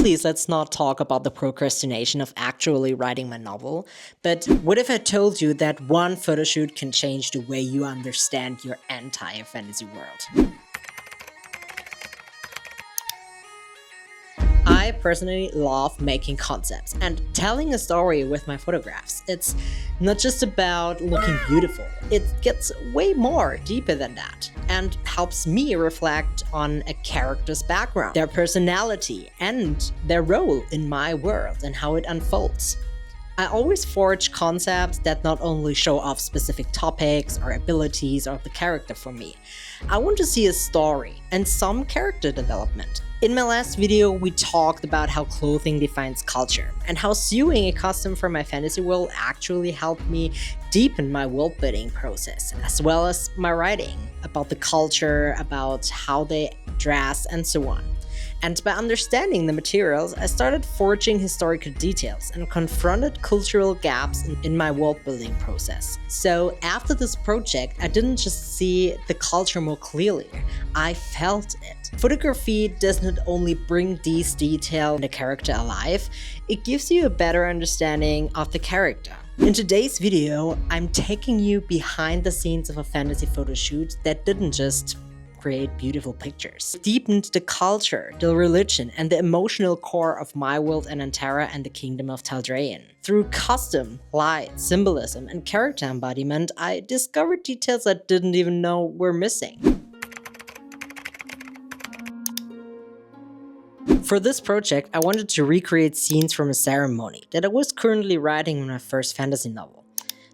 please let's not talk about the procrastination of actually writing my novel, but what if I told you that one photoshoot can change the way you understand your entire fantasy world? I personally love making concepts and telling a story with my photographs. It's not just about looking beautiful, it gets way more deeper than that and helps me reflect on a character's background, their personality, and their role in my world and how it unfolds. I always forge concepts that not only show off specific topics or abilities of the character for me. I want to see a story and some character development. In my last video, we talked about how clothing defines culture and how sewing a costume for my fantasy world actually helped me deepen my world-building process, as well as my writing about the culture, about how they dress, and so on. And by understanding the materials, I started forging historical details and confronted cultural gaps in my world-building process. So after this project, I didn't just see the culture more clearly, I felt it. Photography does not only bring these details and the character alive, it gives you a better understanding of the character. In today's video, I'm taking you behind the scenes of a fantasy photo shoot that didn't just create beautiful pictures. It deepened the culture, the religion, and the emotional core of my world and Antara and the Kingdom of Taldrayan. Through custom, light, symbolism, and character embodiment, I discovered details I didn't even know were missing. For this project, I wanted to recreate scenes from a ceremony that I was currently writing in my first fantasy novel.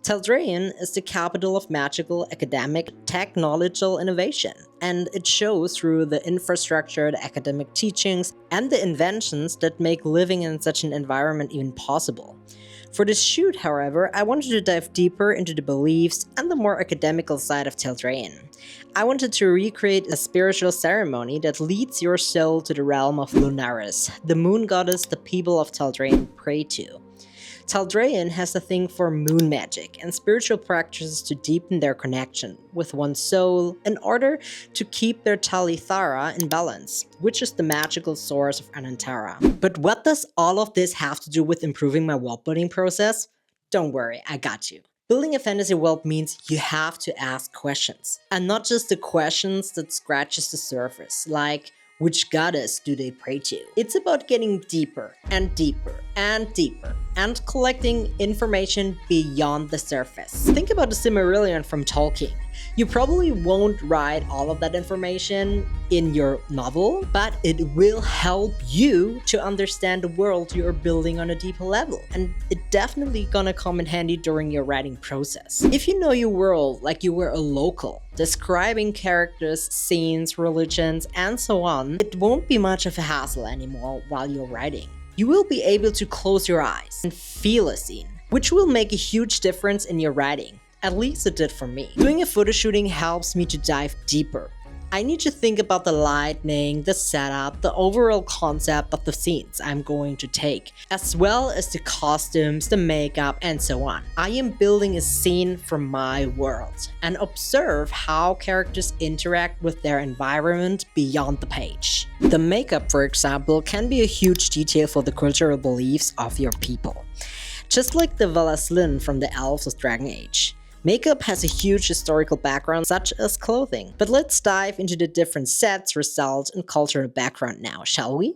Taldrayan is the capital of magical, academic, technological innovation, and it shows through the infrastructure, the academic teachings, and the inventions that make living in such an environment even possible. For this shoot, however, I wanted to dive deeper into the beliefs and the more academical side of Taldrayan. I wanted to recreate a spiritual ceremony that leads your soul to the realm of Lunaris, the moon goddess the people of Taldrayan pray to. Taldrayan has a thing for moon magic and spiritual practices to deepen their connection with one's soul in order to keep their Talithara in balance, which is the magical source of Anantara. But what does all of this have to do with improving my world-building process? Don't worry, I got you. Building a fantasy world means you have to ask questions, and not just the questions that scratches the surface, like which goddess do they pray to? It's about getting deeper and deeper and deeper and collecting information beyond the surface. Think about the Silmarillion from Tolkien. You probably won't write all of that information in your novel, but it will help you to understand the world you're building on a deeper level. And it's definitely gonna come in handy during your writing process. If you know your world like you were a local, describing characters, scenes, religions, and so on, it won't be much of a hassle anymore while you're writing. You will be able to close your eyes and feel a scene, which will make a huge difference in your writing. At least it did for me. Doing a photo shooting helps me to dive deeper. I need to think about the lighting, the setup, the overall concept of the scenes I'm going to take, as well as the costumes, the makeup, and so on. I am building a scene from my world and observe how characters interact with their environment beyond the page. The makeup, for example, can be a huge detail for the cultural beliefs of your people. Just like the Valaslin from the Elves of Dragon Age. Makeup has a huge historical background, such as clothing. But let's dive into the different sets, results, and cultural background now, shall we?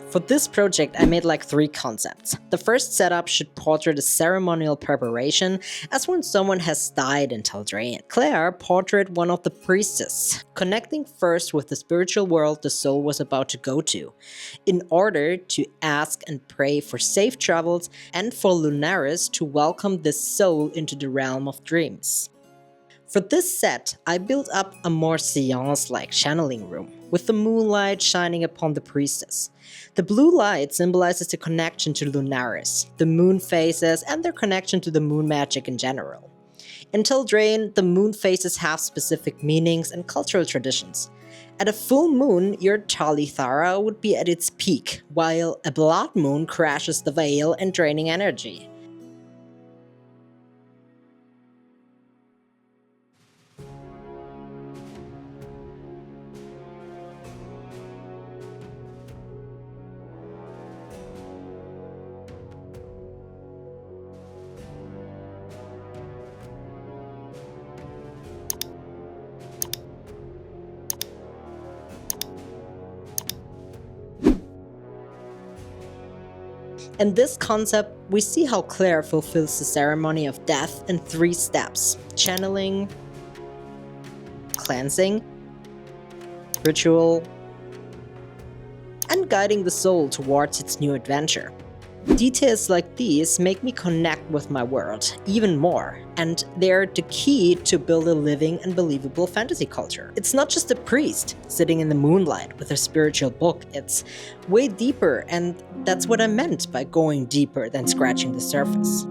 For this project, I made like 3 concepts. The first setup should portray the ceremonial preparation as when someone has died in Taldrayan. Claire portrayed one of the priestesses, connecting first with the spiritual world the soul was about to go to, in order to ask and pray for safe travels and for Lunaris to welcome this soul into the realm of dreams. For this set, I built up a more seance-like channeling room, with the moonlight shining upon the priestess. The blue light symbolizes the connection to Lunaris, the moon phases, and their connection to the moon magic in general. In Taldrayan, the moon phases have specific meanings and cultural traditions. At a full moon, your Talithara would be at its peak, while a blood moon crashes the veil and draining energy. In this concept, we see how Claire fulfills the ceremony of death in 3 steps: channeling, cleansing, ritual, and guiding the soul towards its new adventure. Details like these make me connect with my world even more, and they're the key to build a living and believable fantasy culture. It's not just a priest sitting in the moonlight with a spiritual book, it's way deeper, and that's what I meant by going deeper than scratching the surface.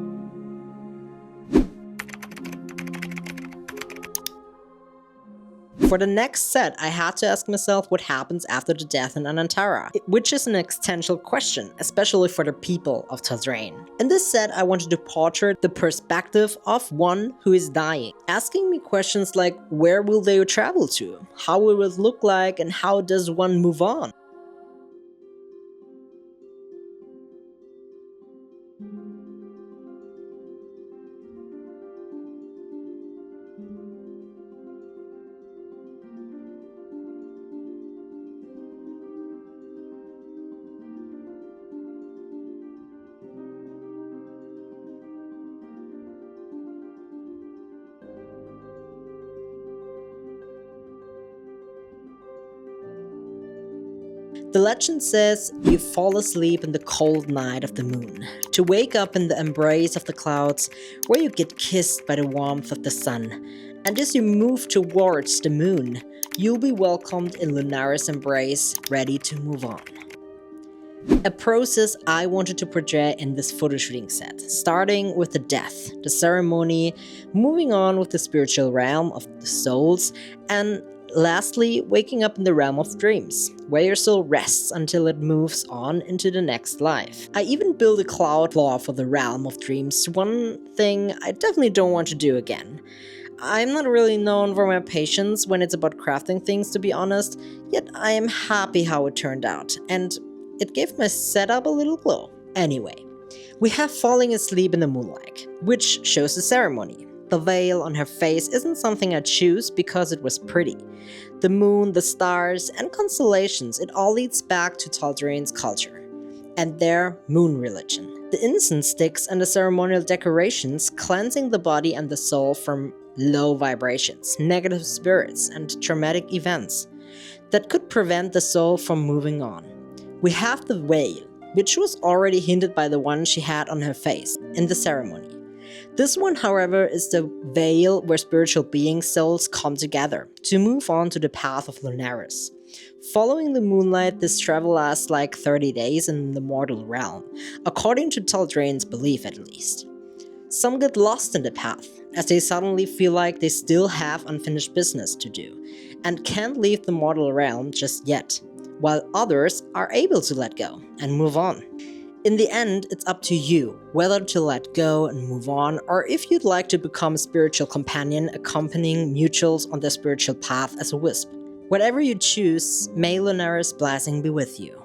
For the next set, I had to ask myself what happens after the death in Anantara, which is an existential question, especially for the people of Taldrain. In this set, I wanted to portray the perspective of one who is dying, asking me questions like where will they travel to, how will it look like, and how does one move on? The legend says you fall asleep in the cold night of the moon, to wake up in the embrace of the clouds, where you get kissed by the warmth of the sun. And as you move towards the moon, you'll be welcomed in Lunaris' embrace, ready to move on. A process I wanted to portray in this photoshooting set, starting with the death, the ceremony, moving on with the spiritual realm of the souls, and lastly, waking up in the realm of dreams, where your soul rests until it moves on into the next life. I even built a cloud law for the realm of dreams, one thing I definitely don't want to do again. I'm not really known for my patience when it's about crafting things, to be honest, yet I am happy how it turned out, and it gave my setup a little glow. Anyway, we have falling asleep in the moonlight, which shows the ceremony. The veil on her face isn't something I choose because it was pretty. The moon, the stars, and constellations, it all leads back to Taldrain's culture and their moon religion. The incense sticks and the ceremonial decorations cleansing the body and the soul from low vibrations, negative spirits, and traumatic events that could prevent the soul from moving on. We have the veil, which was already hinted by the one she had on her face in the ceremony. This one, however, is the veil where spiritual beings' souls come together to move on to the path of Lunaris. Following the moonlight, this travel lasts like 30 days in the mortal realm, according to Taldrain's belief at least. Some get lost in the path, as they suddenly feel like they still have unfinished business to do, and can't leave the mortal realm just yet, while others are able to let go and move on. In the end, it's up to you whether to let go and move on, or if you'd like to become a spiritual companion accompanying mutuals on their spiritual path as a wisp. Whatever you choose, may Lunaris' blessing be with you.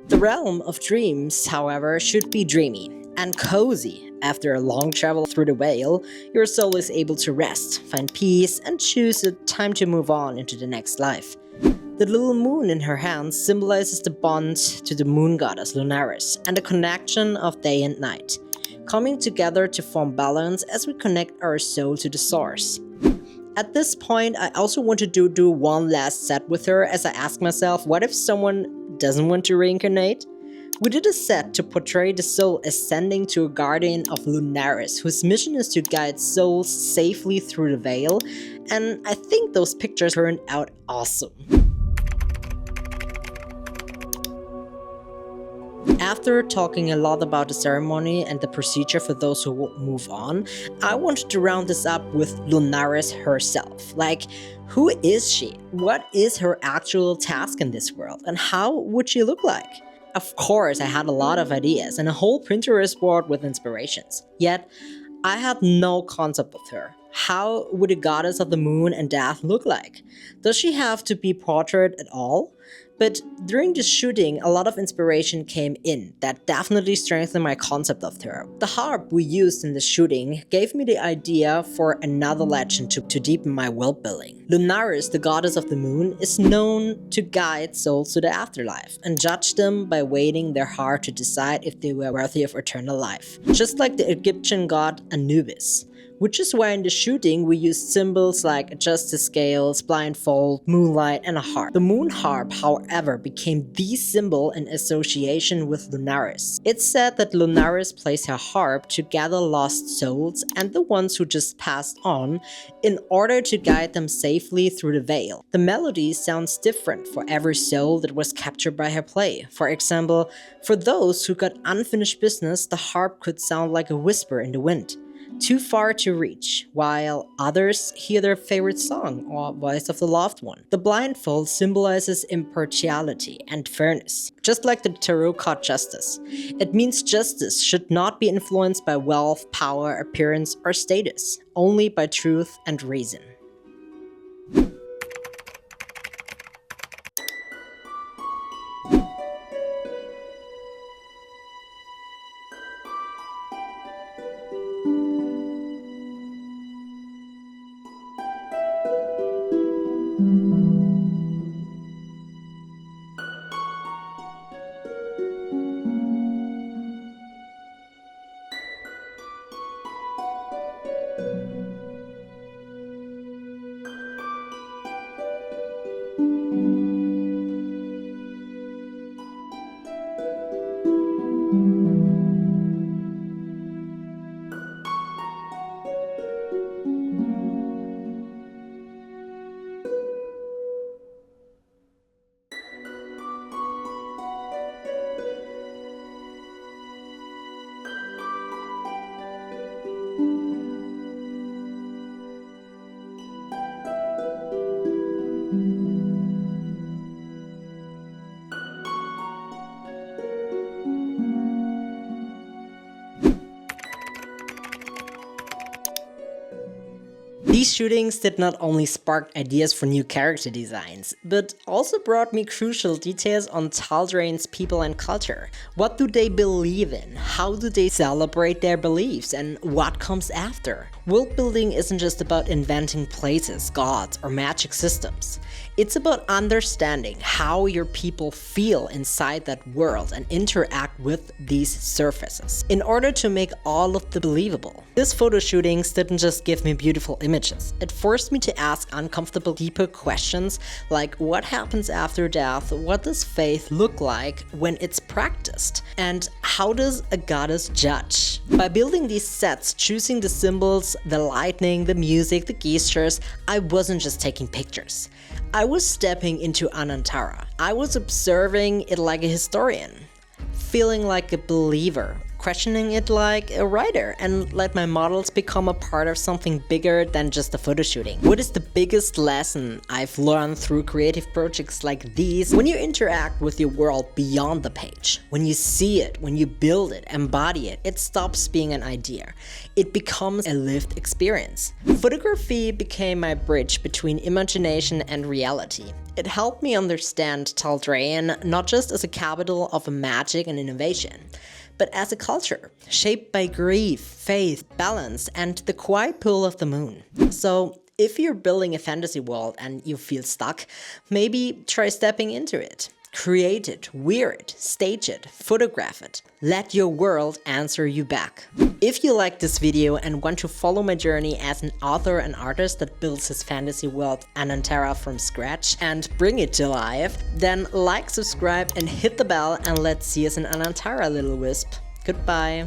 The realm of dreams, however, should be dreamy and cozy. After a long travel through the veil, your soul is able to rest, find peace, and choose a time to move on into the next life. The little moon in her hands symbolizes the bond to the moon goddess Lunaris and the connection of day and night, coming together to form balance as we connect our soul to the source. At this point, I also wanted to do one last set with her as I asked myself, what if someone doesn't want to reincarnate? We did a set to portray the soul ascending to a guardian of Lunaris, whose mission is to guide souls safely through the veil, and I think those pictures turned out awesome. After talking a lot about the ceremony and the procedure for those who move on, I wanted to round this up with Lunaris herself. Like, who is she? What is her actual task in this world? And how would she look like? Of course, I had a lot of ideas and a whole Pinterest board with inspirations. Yet, I had no concept of her, How would a goddess of the moon and death look like? Does she have to be portrayed at all? But during the shooting, a lot of inspiration came in that definitely strengthened my concept of her. The harp we used in the shooting gave me the idea for another legend to deepen my world building. Lunaris, the goddess of the moon, is known to guide souls to the afterlife and judge them by weighing their heart to decide if they were worthy of eternal life, just like the Egyptian god Anubis. Which is why in the shooting we used symbols like justice scales, blindfold, moonlight, and a harp. The moon harp, however, became the symbol in association with Lunaris. It's said that Lunaris plays her harp to gather lost souls and the ones who just passed on in order to guide them safely through the veil. The melody sounds different for every soul that was captured by her play. For example, for those who got unfinished business, the harp could sound like a whisper in the wind, too far to reach, while others hear their favorite song or voice of the loved one. The blindfold symbolizes impartiality and fairness, just like the tarot card Justice. It means justice should not be influenced by wealth, power, appearance, or status, only by truth and reason. These shootings did not only spark ideas for new character designs, but also brought me crucial details on Taldrain's people and culture. What do they believe in? How do they celebrate their beliefs? And what comes after? World building isn't just about inventing places, gods, or magic systems. It's about understanding how your people feel inside that world and interact with these surfaces in order to make all of them believable. This photo shootings didn't just give me beautiful images. It forced me to ask uncomfortable, deeper questions like what happens after death, what does faith look like when it's practiced, and how does a goddess judge? By building these sets, choosing the symbols, the lighting, the music, the gestures, I wasn't just taking pictures. I was stepping into Anantara. I was observing it like a historian, feeling like a believer, questioning it like a writer, and let my models become a part of something bigger than just a photo shooting. What is the biggest lesson I've learned through creative projects like these? When you interact with your world beyond the page, when you see it, when you build it, embody it, it stops being an idea. It becomes a lived experience. Photography became my bridge between imagination and reality. It helped me understand Taldrain not just as a capital of magic and innovation, but as a culture, shaped by grief, faith, balance, and the quiet pull of the moon. So, if you're building a fantasy world and you feel stuck, maybe try stepping into it. Create it, wear it, stage it, photograph it. Let your world answer you back. If you like this video and want to follow my journey as an author and artist that builds his fantasy world Anantara from scratch and bring it to life, then like, subscribe, and hit the bell, and let's see us in Anantara, little wisp. Goodbye.